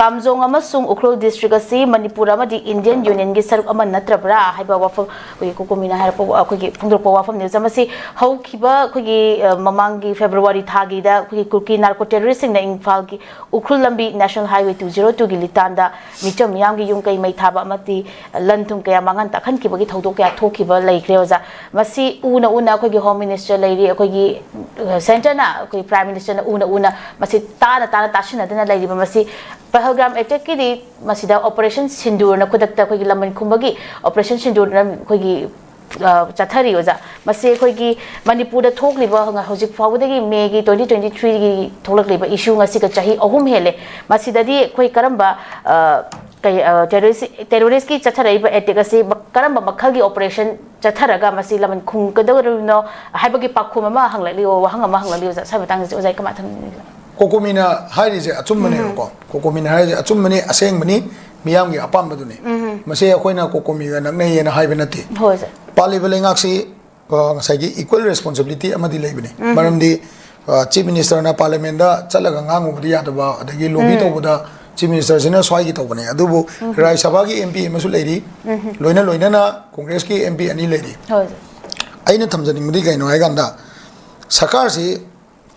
Kamjong amasung Ukhrul district asi Manipur amadi Indian Union gi saruk ama natrabra haiba wafam koi kokomina harpo koi phungdorpo wafam ne jamasi haukiba koi mamangi February thagi da koi kurki narco terrorist na Imphal gi Ukhrul lambi National Highway 202 gi litanda micham miyam gi yung kai mai thaba amati lanthum kaya mangan takhan ki bagi thodok kaya thokiba laikre oja masi una koi gi home minister lairi koi gi center na koi prime minister na una masi tana tashina dana lairi masi Pahalgam attack ki di masida operation sindur na kudakta koi laman kumbagi operation sindur na koi chathari oja masi koi Manipur da thok liba nga hojik fawdagi May gi 2023 gi tholak liba issue ngasi ka chahi ahum hele masida di koi karamba terrorist ki chatharai ba attack ase karamba makhal gi operation chatharaga masi laman khung kadawruno haibagi pakhum ma hanglali o wahanga ma hanglali oja sabatang oja kama tham Kokomina hairize achumane ko kokomina hairize achumane asengmani miyam gi apam badune mase akoina kokomiga nakne yena haibenati hoi sir pali belengaksi ngasagi equal responsibility amadi leibene maramdi chief minister na parliament da chalaga ngangu budi yadaba adagi lobby tobuda chief minister sina swai gi tobane adubu rai sabha gi mp masu leiri loina na congress ki mp ani leiri hoi aina thamjani mudi gaino ai ganda sarkar si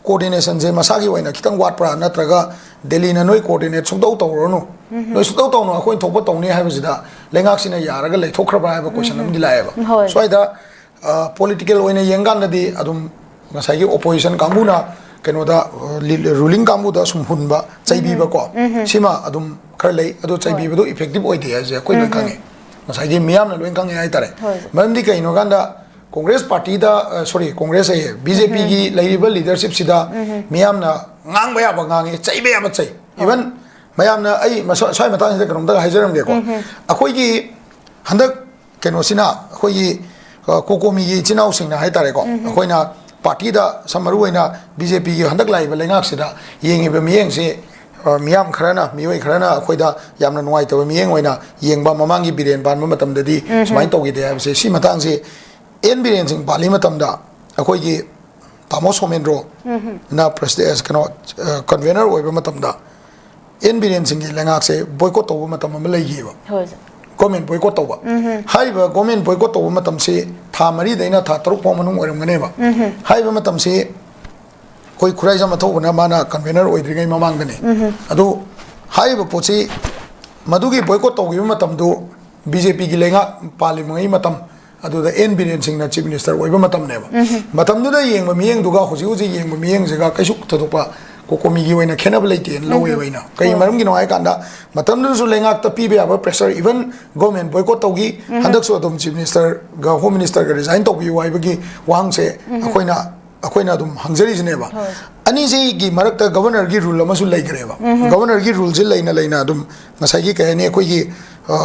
coordination je masagi waina kitang wat pra natraga Delhi na noi coordinate sungdau tawrono noi sungdau tawno akoi thokpa tawni haibasida lengak sina yaraga leithokhraba haiba question am dilaeba so aida political waina yengan nadi adum masagi opposition kambuna keno da ruling kambu da sumhunba chaibiba ko sima adum kharlei adu chaibiba do effective oide aje akoi loi kange masagi miyam na loi kange ai tare mamdi kaino ganda Congress party da sorry Congress ay BJP gi lairiba leadership sida miyam na ngang baya ba ngangi chai baya ba chai even mayam na ai swai mata sida kanom da haijaram ge ko akoi gi handak keno sina akoi gi kokomi gi chinau sing na hai tare ko akoi na party da samaru aina BJP gi handak laiba lengak sida yengi ba miyeng se miyam kharana miwai kharana akoi da yamna nuai taw miyeng oina yengba mamangi biren ban ma matam da di smain togi de se si matang se NBN sing Palima Tamda, Akogi Tamos Homendro, na President convener over Matamda. NBN sing Langaxe, boycott over Matamalagiva. Comment boycott over. Haiba, comment boycott over Matam say, Tamari, Dana Tatro Pomanum or Maneva. Haiba Matam say, Koi Kuraja Matova Mana, convener or Dringay Mamangane. Ado Haiba Pochi, Madugi boycott over Matamdo, BJP Gilenga, Palimai Matam. Adu the NBN sing na chief minister oiba matam neba matam du da yeng miyeng duga hoji hoji yeng miyeng jaga kaisuk thodopa kokomi gi waina khenab leite lowe waina kai maram gi noi kanda matam du su lengak ta pibe aba pressure even government boycott togi handak so dum chief minister ga home minister ga resign to bi waiba gi wang se akoina dum hangjari jineba ani se gi marak ta governor gi rule amasu lai greba governor gi rule je leina dum ngasai gi kai ne koi gi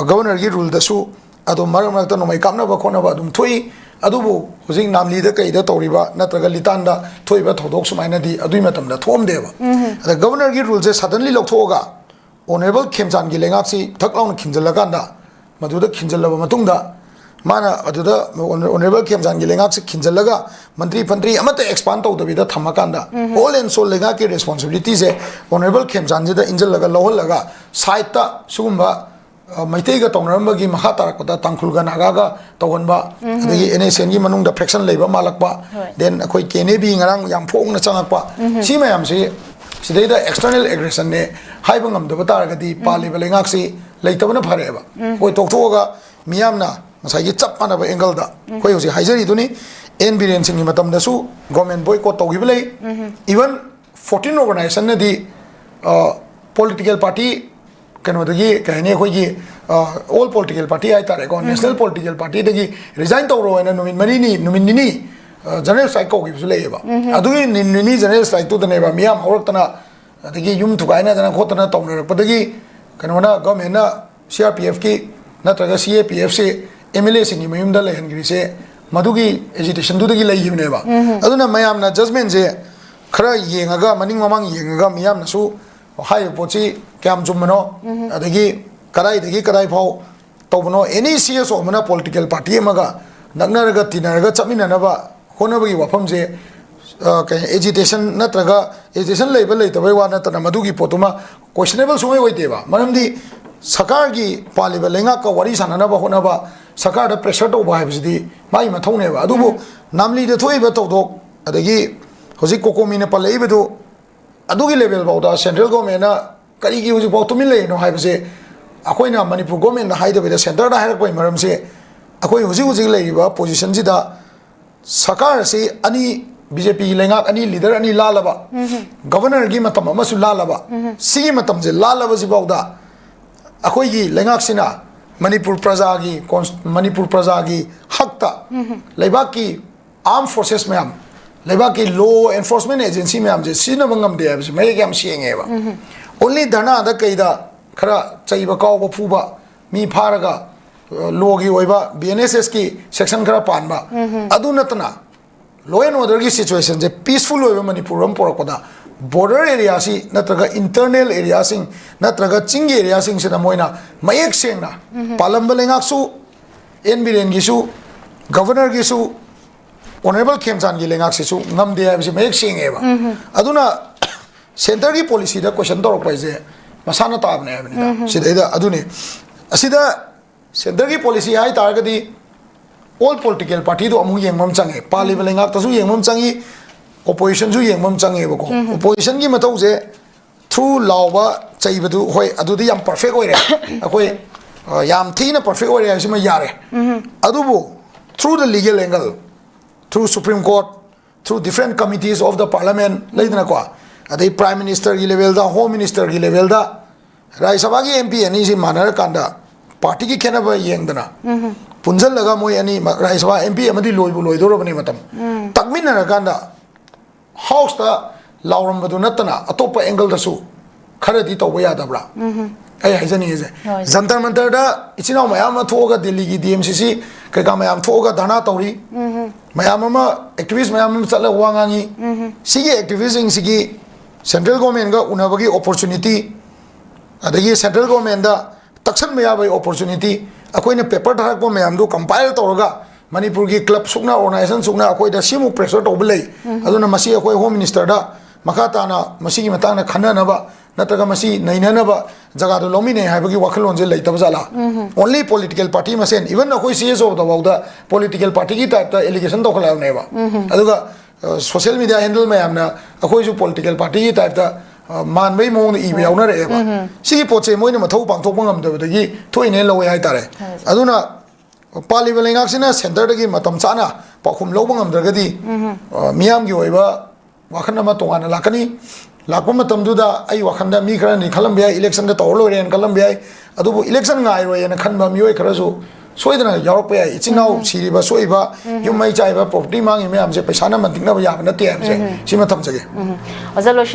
governor gi rule da su adu marak ta no mai kamna ba khona ba dum thoi adubu hojing namli da kai da toriba natraga litanda thoi ba thodok sumaina di adui matam da thom deba the governor gi rules suddenly lokthoga honorable khemchan gi lengak si thaklawn khinjal ganda maduda khinjal ba matungda mana aduda honorable khemchan gi lengak si khinjal laga mantri amata expand to da thamakanda all and soul lega ki responsibility se honorable khemchan ji da injal laga lohol laga side ta sugumba Maitei ga tongramagi mahata rakota tangkhulga nagaga tawonba adagi NSN gi manung da fraction leiba malakpa then akoi KNB ngarang yam phong na changakpa si mayam si sidai da external aggression ne haiba ngam da bataragadi pali belengak si leitabana phareba koi tokthoga miyamna ngasai gi chap pana ba angle da koi hosi haijari duni NBN sing matam da su government boycott togi belai even 14 organization ne di political party Kanodagi, Kanegi, all political party, I thought, national political party, the resign to Rowan and Nominini, General Psycho gives labor. Aduin Nini, General Psycho to the neighbor, Miam, Hortana, the Yum to Gaina and Hotana Toner, but the Kanona, Gomena, CRPF, Nataga CAPFC, Emily Singing Mumdale and Grise, Madugi, agitation to the Gila never. Aduna Mayamna just means a cry Yangaga, Maning Mamang Yanga, Miam Nasu. High pochi cam jumano adagi kadai pau tobno any CS or mana political party maga nagnaraga tinaraga chaminanaba honabagi wafamje agitation नत्रगा agitation लेबल लेतबे वा नतना मदुगी पोतुमा questionable सुमै होइतेबा मरमदि सरकार की पालिबा लेंगा का worry साननबा होनबा सरकार दा प्रेशर तो बाइबसिदि माई मथौनेबा अदुबो नामली द थोइबा तौदोक अदगी होजि कोकोमी ने पलेइबदु अदुगी लेवल बाउदा सेंट्रल गवर्नमेंट ना करिगी होजि बाउ तुमिन लेनो हाइबसे अखोइना मणिपुर गवर्नमेंट ना हाइदबेदा सेंटर दा हाइरक पय मरमसे अखोइ होजि होजि लेइबा पोजीशन जिदा सरकार से अनि बीजेपी लेंगा अनि लीडर अनि लालबा गवर्नर की मतम अमसु लालबा सिगी मतम जे लालबा जिबाउदा अखोइ की लेंगा सिना मणिपुर प्रजा की हकता लेबा की आर्म फोर्सेस में लेबा की लॉ एनफोर्समेंट एजेंसी में जे सिना बंगम दे है मैं क्या सिएंगेबा ओनली धरना द कइदा खरा चैबा काव फुबा मी फारगा लॉ की ओइबा बीएनएसएस की सेक्शन खरा पानबा अदु नतना लॉ एंड ऑर्डर की सिचुएशन जे पीसफुल होइबा मणिपुर हम पोरकदा border area si natraga internal area sing natraga ching area sing sina moina mayek sengna palamba lengak su NBN gi su governor gi su honorable khemchan gi lengak si su ngamde ha bi mayek sengeba aduna center gi policy da question torok pai je masana tabne ha ni da sida ida aduni asida center gi policy hai targadi all political party do amu yengmam change paliba lengak ta su yengmam changi opposition ju yengmam change bako opposition gi matau je through lawba chaibadu hoi adudi yam perfect oi re akoi yam thina perfect oi re sima yare adubu through the legal angle through supreme court through different committees of the parliament leidna ko adai prime minister gi level da home minister gi level da rai sabha gi mp ani si manar kanda party ki khena ba yengdana punjal laga moi ani rai sabha mp amadi loibu loidoro bani matam takmin na kanda house ta lauram badu natana atopa angle da su kharadi to ya dabra ai haijani je jantar mantar da ichina mayam thoga delhi gi dmcc kai ka mayam thoga dana tawri mayam ma activist mayam chala wangangi sigi activism sigi central government ga unabagi opportunity adagi central government da taksan maya bai opportunity akoina paper dharak po mayam do compile tawraga manipur ki club sukna organization sukna akoi da simu pressure to belai aduna masi akoi home minister da makata na masi ki matang na khana na ba nataga masi naina na ba jaga do lomi ne haibagi wakhalon je leitab jala only political party masen even akoi cso da bauda political party ki type ta allegation to khala ne ba aduga social media handle mayam na akoi ju political party ki type ta man bai mong i be yauna re ba sigi poche moina mathau pang thok bangam da gi thoine loi hai tare aduna पालिबा लेंगाक्सिना centre दगी मतम चाना पाखुम लौब ngamdragadi मियाम gi oiba wakhana ma tongana lakani lakpa matam duda ai wakhanda mi khara ni khalam bia election da tawlo ren kalam bia adubu election ngai roi na khanba mioi khara su soidana yarok pa ichinau siriba soiba yumai chaiba property mangi me amse paisa na manting na ya na te amse sima tham jage